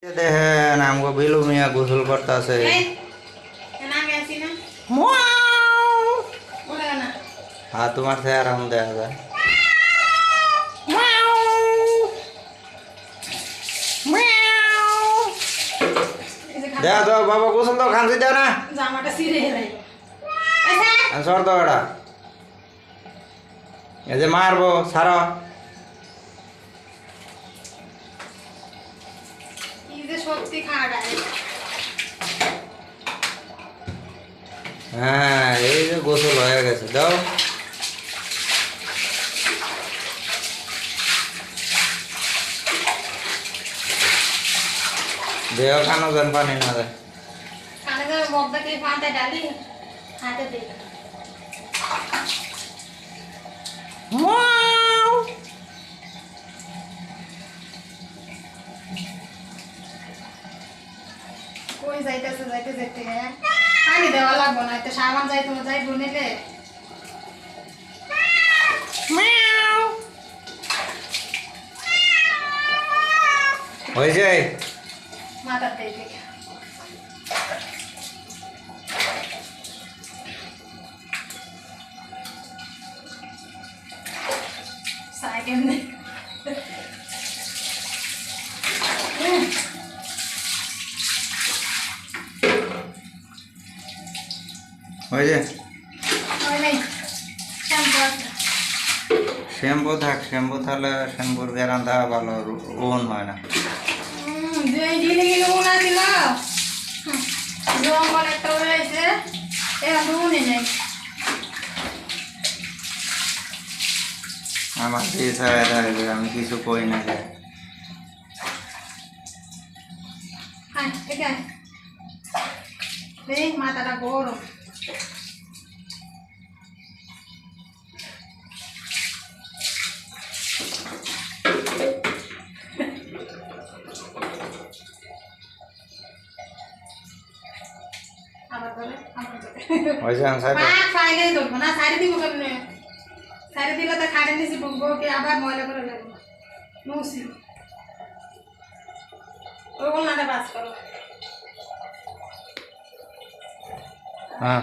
দেখেন আমগো বিলু মিয়া গোসল করতেছে। হ্যাঁ তোমার চেহারা এখন দেখা যায়। দেখা দাও বাবা গোসল দাও, খানসি দাও না সর দাও। এটা এই যে মারবো সারা। হ্যাঁ এই যে গোসল হয়ে গেছে, দাও। দেহ খানো যেন পানি না দেয়। কই যাইতেছে যাইতে যাইতে পানি দেওয়া লাগবো না, একটা সাবান যাই তোমার যাই বনেলে হয়েছে মাথার থেকে সাইকেল নেই। হয়েছে নেই শ্যাম্পু থাক, শ্যাম্পু থাকলে শ্যাম্পুর গ্যারান্টা ভালো, ওন হয় না। জঙ্গল একটা হয়েছে এখন উনি নেই। আমার দিয়ে ছাড়া থাকবে, আমি কিছু কই না। মাথাটা গরম। ধরবো না, সাইডে দিব কেমনে? সাইডে দিলে তো খাড়ে নিচে ঢুকবো কি আবার ময়লা করে লাগবো। মুসি ওই নাটা বাস করো। হ্যাঁ